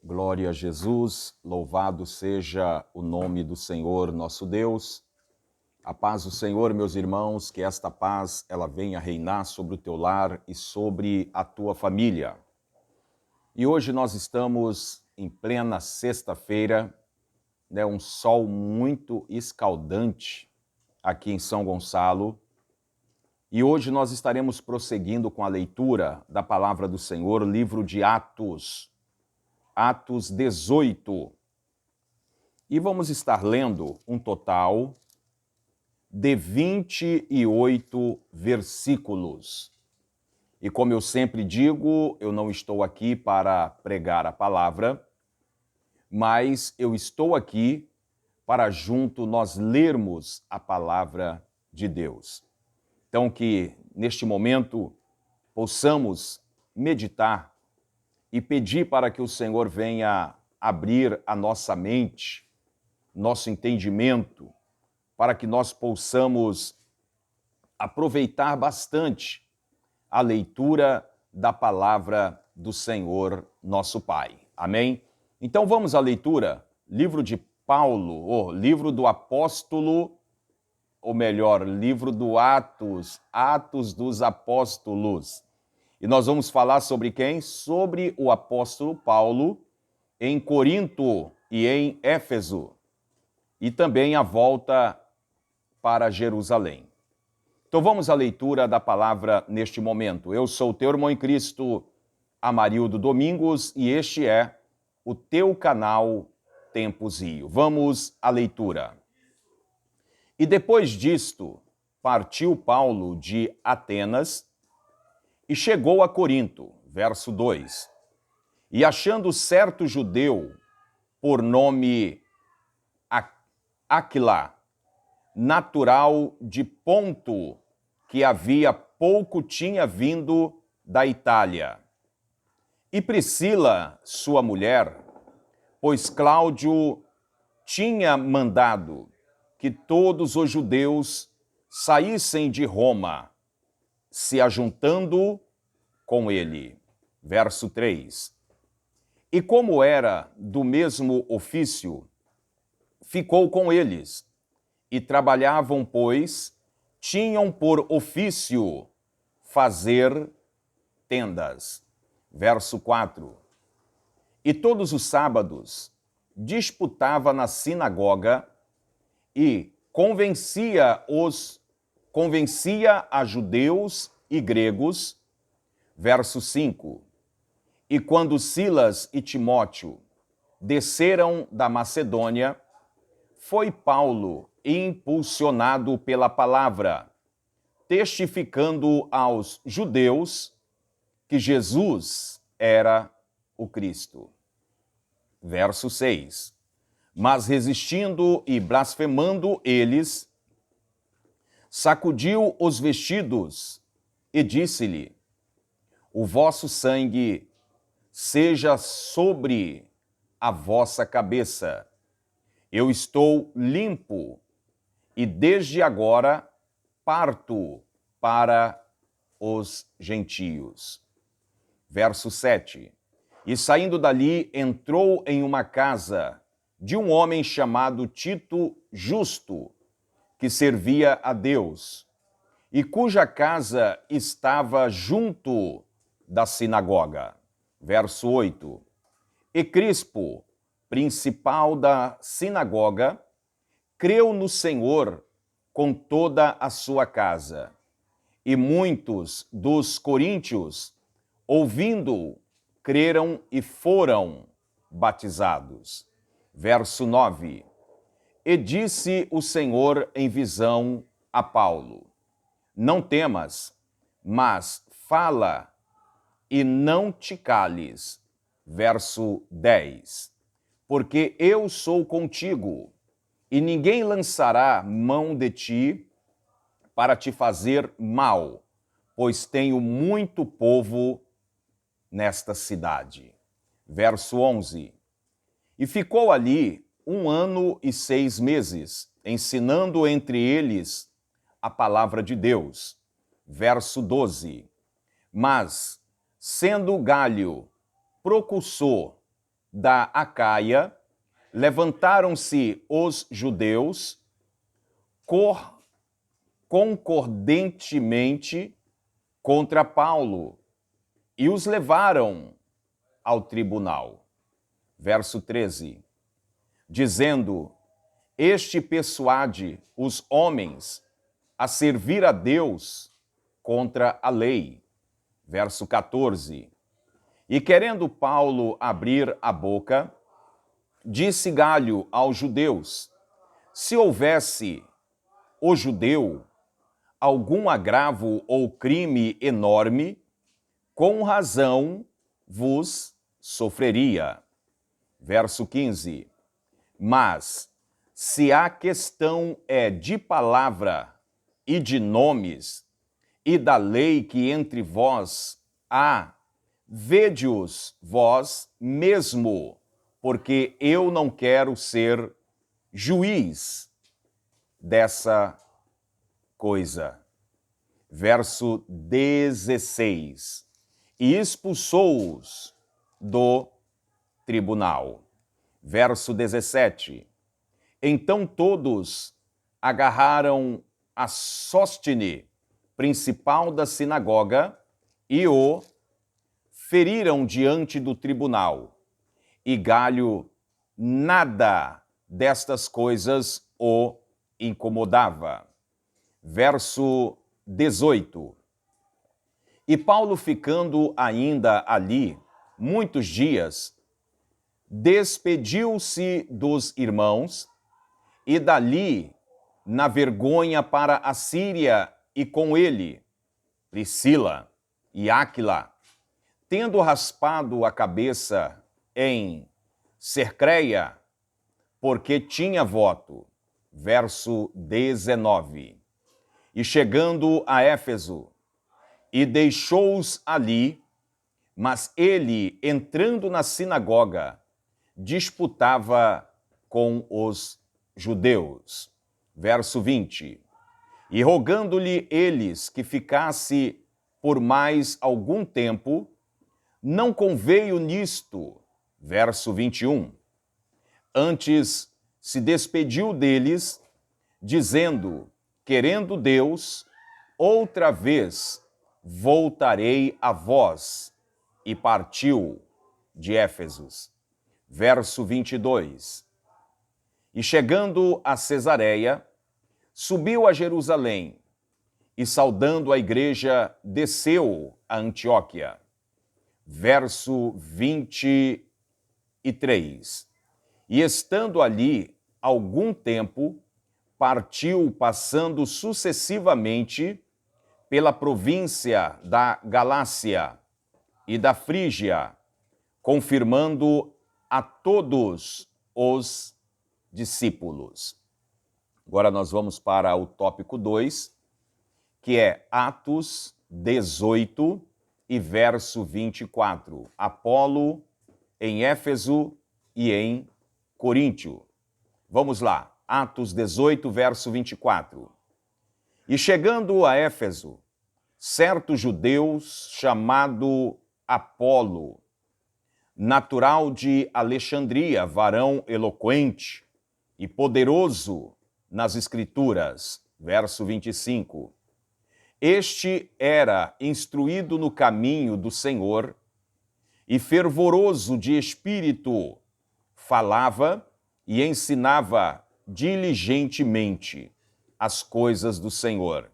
Glória a Jesus, louvado seja o nome do Senhor nosso Deus. A paz do Senhor, meus irmãos, que esta paz ela venha reinar sobre o teu lar e sobre a tua família. E hoje nós estamos em plena sexta-feira, um sol muito escaldante aqui em São Gonçalo. E hoje nós estaremos prosseguindo com a leitura da palavra do Senhor, livro de Atos 18. E vamos estar lendo um total de 28 versículos. E como eu sempre digo, eu não estou aqui para pregar a palavra, mas eu estou aqui para junto nós lermos a palavra de Deus. Então que neste momento possamos meditar e pedir para que o Senhor venha abrir a nossa mente, nosso entendimento, para que nós possamos aproveitar bastante a leitura da palavra do Senhor, nosso Pai. Amém? Então vamos à leitura, livro de Paulo, ou livro do apóstolo, ou melhor, livro do Atos dos Apóstolos. E nós vamos falar sobre quem? Sobre o apóstolo Paulo em Corinto e em Éfeso, e também a volta para Jerusalém. Então vamos à leitura da palavra neste momento. Eu sou o teu irmão em Cristo, Amarildo Domingos, e este é o teu canal Tempos Rio. Vamos à leitura. E depois disto, partiu Paulo de Atenas e chegou a Corinto, verso 2. E achando certo judeu, por nome Aquila, natural de Ponto, que havia pouco tinha vindo da Itália. E Priscila, sua mulher, pois Cláudio tinha mandado que todos os judeus saíssem de Roma, se ajuntando com ele. Verso 3. E como era do mesmo ofício, ficou com eles, e trabalhavam, pois, tinham por ofício fazer tendas. Verso 4. E todos os sábados disputava na sinagoga e convencia a judeus e gregos. Verso 5. E quando Silas e Timóteo desceram da Macedônia, foi Paulo impulsionado pela palavra, testificando aos judeus que Jesus era o Cristo. Verso 6. Mas resistindo e blasfemando eles, sacudiu os vestidos e disse-lhe: o vosso sangue seja sobre a vossa cabeça. Eu estou limpo e desde agora parto para os gentios. Verso 7. E saindo dali, entrou em uma casa de um homem chamado Tito Justo, que servia a Deus, e cuja casa estava junto da sinagoga. Verso 8. E Crispo, principal da sinagoga, creu no Senhor com toda a sua casa. E muitos dos coríntios, ouvindo, creram e foram batizados. Verso 9. E disse o Senhor em visão a Paulo: não temas, mas fala e não te cales. Verso 10. Porque eu sou contigo, e ninguém lançará mão de ti para te fazer mal, pois tenho muito povo nesta cidade. Verso 11. E ficou ali 1 ano e 6 meses, ensinando entre eles a palavra de Deus. Verso 12. Mas, sendo Gálio procursor da Acaia, levantaram-se os judeus concordentemente contra Paulo e os levaram ao tribunal. Verso 13. Dizendo: este persuade os homens a servir a Deus contra a lei. Verso 14. E querendo Paulo abrir a boca, disse Galho aos judeus: se houvesse o judeu algum agravo ou crime enorme, com razão vos sofreria. Verso 15. Mas, se a questão é de palavra e de nomes, e da lei que entre vós há, vede-os vós mesmo, porque eu não quero ser juiz dessa coisa. Verso 16. E expulsou-os do tribunal. Verso 17. Então todos agarraram a Sóstene, principal da sinagoga, e o feriram diante do tribunal. E Galho nada destas coisas o incomodava. Verso 18. E Paulo, ficando ainda ali muitos dias, despediu-se dos irmãos e dali na vergonha para a Síria, e com ele Priscila e Áquila, tendo raspado a cabeça em Cercreia, porque tinha voto. Verso 19. E chegando a Éfeso, e deixou-os ali, mas ele, entrando na sinagoga, disputava com os judeus. Verso 20. E rogando-lhe eles que ficasse por mais algum tempo, não conveio nisto. Verso 21. Antes se despediu deles, dizendo: querendo Deus, outra vez voltarei a vós. E partiu de Éfeso. Verso 22. E chegando a Cesareia, subiu a Jerusalém, e saudando a igreja, desceu a Antioquia. Verso 23. E estando ali algum tempo, partiu, passando sucessivamente pela província da Galácia e da Frígia, confirmando a todos os discípulos. Agora nós vamos para o tópico 2, que é Atos 18 e verso 24. Apolo em Éfeso e em Coríntio. Vamos lá, Atos 18, verso 24. E chegando a Éfeso, certo judeu chamado Apolo, natural de Alexandria, varão eloquente e poderoso nas Escrituras, verso 25. Este era instruído no caminho do Senhor e fervoroso de espírito, falava e ensinava diligentemente as coisas do Senhor,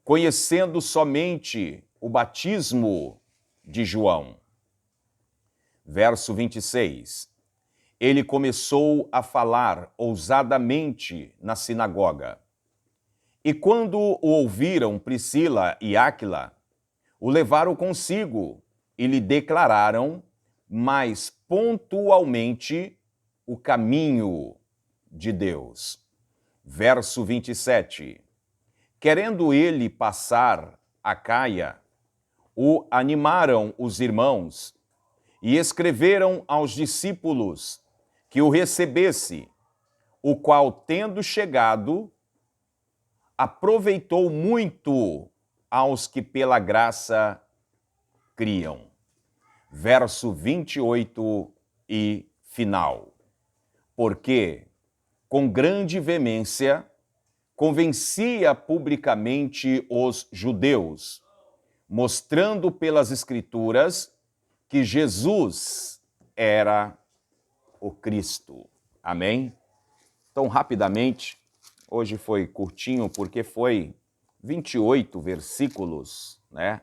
conhecendo somente o batismo de João. Verso 26. Ele começou a falar ousadamente na sinagoga. E quando o ouviram Priscila e Áquila, o levaram consigo e lhe declararam mais pontualmente o caminho de Deus. Verso 27. Querendo ele passar a Caia, o animaram os irmãos e escreveram aos discípulos que o recebesse, o qual, tendo chegado, aproveitou muito aos que pela graça criam. Verso 28 e final. Porque, com grande veemência, convencia publicamente os judeus, mostrando pelas Escrituras que Jesus era o Cristo. Amém? Então, rapidamente, hoje foi curtinho porque foi 28 versículos, né?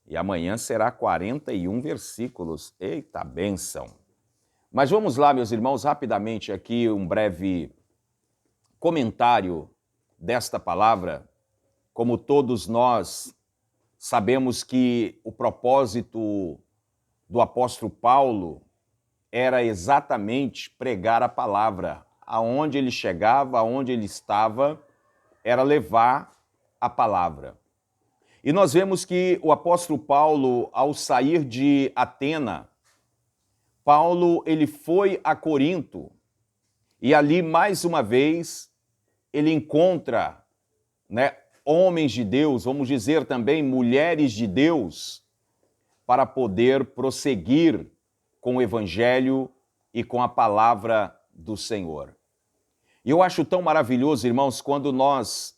E amanhã será 41 versículos. Eita bênção! Mas vamos lá, meus irmãos, rapidamente aqui um breve comentário desta palavra. Como todos nós sabemos que o propósito do apóstolo Paulo era exatamente pregar a palavra. Aonde ele chegava, aonde ele estava, era levar a palavra. E nós vemos que o apóstolo Paulo, ao sair de Atena, Paulo ele foi a Corinto e ali, mais uma vez, ele encontra, né, homens de Deus, vamos dizer também mulheres de Deus, para poder prosseguir com o evangelho e com a palavra do Senhor. E eu acho tão maravilhoso, irmãos, quando nós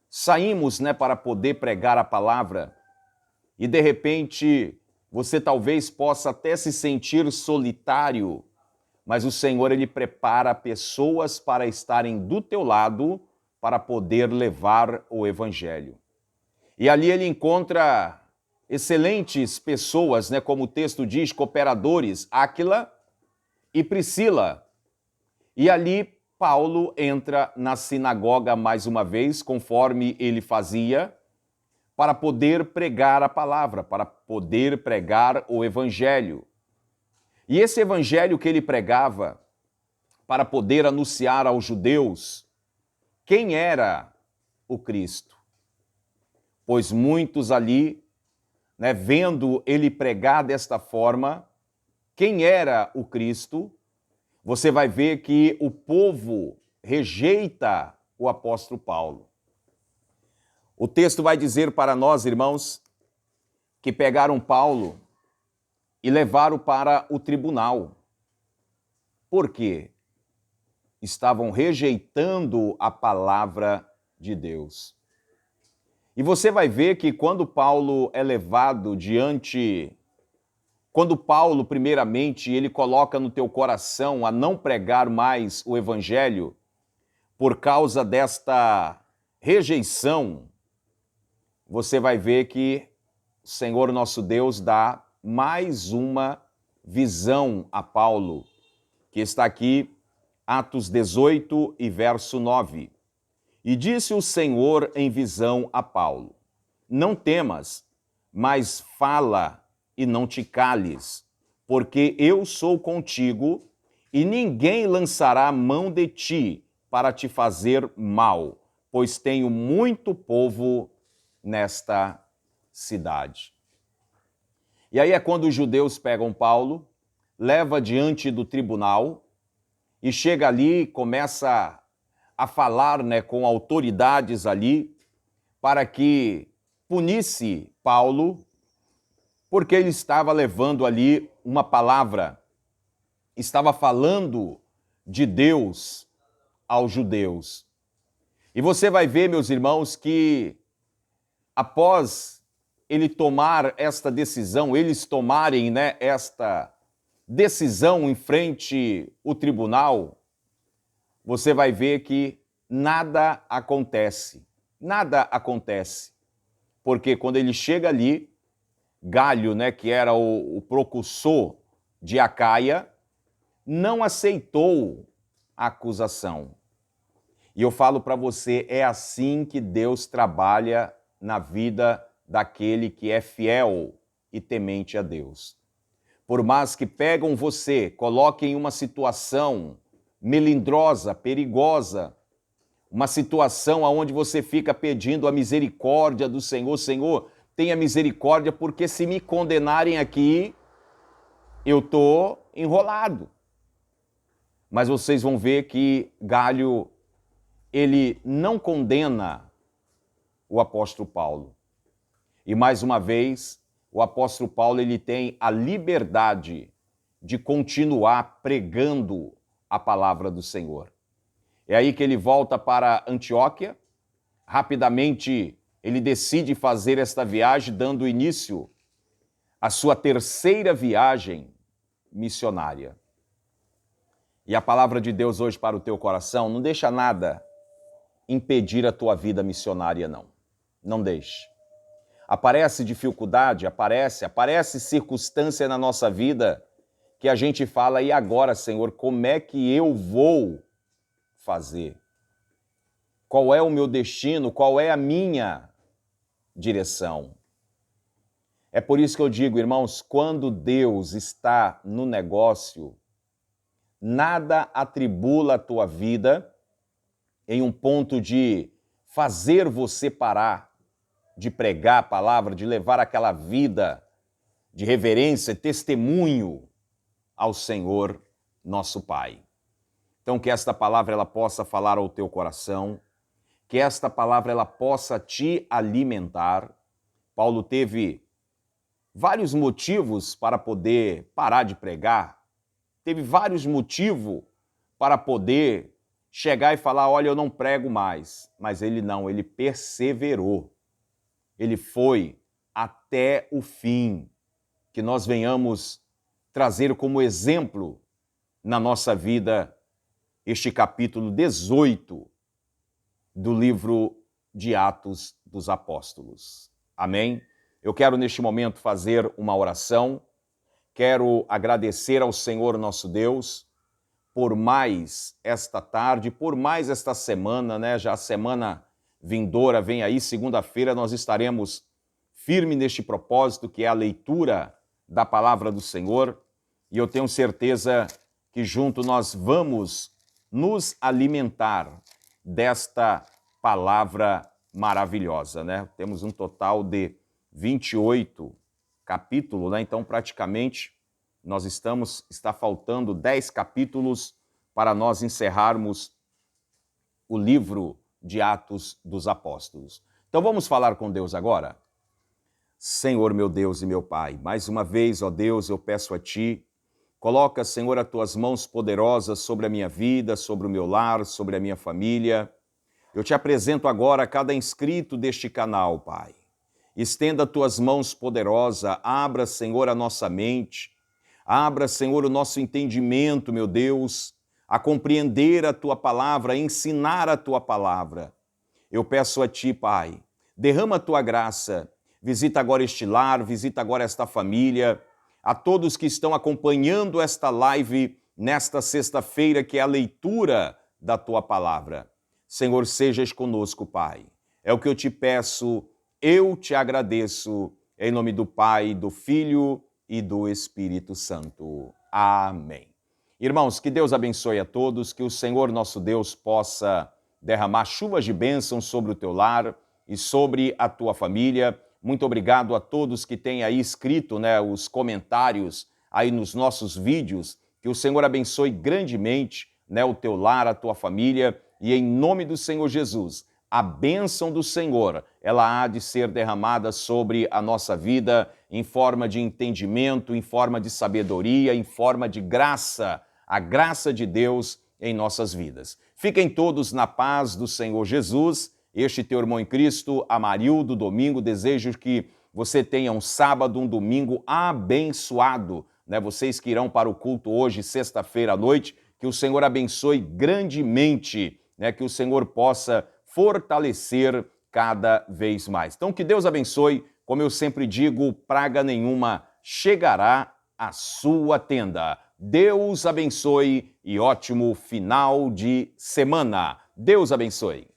saímos, né, para poder pregar a palavra e de repente você talvez possa até se sentir solitário, mas o Senhor ele prepara pessoas para estarem do teu lado para poder levar o evangelho. E ali ele encontra excelentes pessoas, né, como o texto diz, cooperadores, Áquila e Priscila. E ali Paulo entra na sinagoga mais uma vez, conforme ele fazia, para poder pregar a palavra, para poder pregar o evangelho. E esse evangelho que ele pregava, para poder anunciar aos judeus quem era o Cristo. Pois muitos ali, né, vendo ele pregar desta forma, quem era o Cristo, você vai ver que o povo rejeita o apóstolo Paulo. O texto vai dizer para nós, irmãos, que pegaram Paulo e levaram para o tribunal. Por quê? Estavam rejeitando a palavra de Deus. E você vai ver que quando Paulo é levado diante, quando Paulo, primeiramente, ele coloca no teu coração a não pregar mais o evangelho por causa desta rejeição, você vai ver que o Senhor nosso Deus dá mais uma visão a Paulo, que está aqui, Atos 18 e verso 9. E disse o Senhor em visão a Paulo: não temas, mas fala e não te cales, porque eu sou contigo e ninguém lançará mão de ti para te fazer mal, pois tenho muito povo nesta cidade. E aí é quando os judeus pegam Paulo, leva diante do tribunal e chega ali e começa a falar, né, com autoridades ali para que punisse Paulo, porque ele estava levando ali uma palavra, estava falando de Deus aos judeus. E você vai ver, meus irmãos, que após ele tomar esta decisão, eles tomarem, né, esta decisão em frente ao tribunal, você vai ver que nada acontece. Nada acontece. Porque quando ele chega ali, Galho, né, que era o procursor de Acaia, não aceitou a acusação. E eu falo para você, é assim que Deus trabalha na vida daquele que é fiel e temente a Deus. Por mais que pegam você, coloquem em uma situação melindrosa, perigosa, uma situação onde você fica pedindo a misericórdia do Senhor. Senhor, tenha misericórdia, porque se me condenarem aqui, eu estou enrolado. Mas vocês vão ver que Galho, ele não condena o apóstolo Paulo. E mais uma vez, o apóstolo Paulo ele tem a liberdade de continuar pregando a palavra do Senhor. É aí que ele volta para Antioquia. Rapidamente ele decide fazer esta viagem, dando início à sua terceira viagem missionária. E a palavra de Deus hoje para o teu coração, não deixa nada impedir a tua vida missionária, não. Não deixe. Aparece dificuldade, aparece circunstância na nossa vida que a gente fala, e agora, Senhor, como é que eu vou fazer? Qual é o meu destino? Qual é a minha direção? É por isso que eu digo, irmãos, quando Deus está no negócio, nada atribula a tua vida em um ponto de fazer você parar de pregar a palavra, de levar aquela vida de reverência, testemunho ao Senhor, nosso Pai. Então, que esta palavra ela possa falar ao teu coração, que esta palavra ela possa te alimentar. Paulo teve vários motivos para poder parar de pregar, teve vários motivos para poder chegar e falar, olha, eu não prego mais. Mas ele não, ele perseverou. Ele foi até o fim. Que nós venhamos trazer como exemplo na nossa vida este capítulo 18 do livro de Atos dos Apóstolos. Amém? Eu quero neste momento fazer uma oração. Quero agradecer ao Senhor nosso Deus por mais esta tarde, por mais esta semana, né? Já a semana vindoura vem aí, segunda-feira nós estaremos firmes neste propósito que é a leitura da palavra do Senhor, e eu tenho certeza que junto nós vamos nos alimentar desta palavra maravilhosa, né? Temos um total de 28 capítulos, né? Então praticamente está faltando 10 capítulos para nós encerrarmos o livro de Atos dos Apóstolos. Então vamos falar com Deus agora? Senhor, meu Deus e meu Pai, mais uma vez, ó Deus, eu peço a Ti, coloca, Senhor, as Tuas mãos poderosas sobre a minha vida, sobre o meu lar, sobre a minha família. Eu Te apresento agora cada inscrito deste canal, Pai. Estenda Tuas mãos poderosas, abra, Senhor, a nossa mente, abra, Senhor, o nosso entendimento, meu Deus, a compreender a Tua palavra, a ensinar a Tua palavra. Eu peço a Ti, Pai, derrama a Tua graça, visita agora este lar, visita agora esta família, a todos que estão acompanhando esta live nesta sexta-feira, que é a leitura da Tua palavra. Senhor, sejas conosco, Pai. É o que eu Te peço, eu Te agradeço, em nome do Pai, do Filho e do Espírito Santo. Amém. Irmãos, que Deus abençoe a todos, que o Senhor nosso Deus possa derramar chuvas de bênção sobre o teu lar e sobre a tua família. Muito obrigado a todos que têm aí escrito, né, os comentários aí nos nossos vídeos. Que o Senhor abençoe grandemente, né, o teu lar, a tua família, e em nome do Senhor Jesus, a bênção do Senhor, ela há de ser derramada sobre a nossa vida em forma de entendimento, em forma de sabedoria, em forma de graça, a graça de Deus em nossas vidas. Fiquem todos na paz do Senhor Jesus. Este teu irmão em Cristo, Amarildo Domingo, desejo que você tenha um sábado, um domingo abençoado, né? Vocês que irão para o culto hoje, sexta-feira à noite, que o Senhor abençoe grandemente, né? Que o Senhor possa fortalecer cada vez mais. Então, que Deus abençoe. Como eu sempre digo, praga nenhuma chegará à sua tenda. Deus abençoe e ótimo final de semana. Deus abençoe.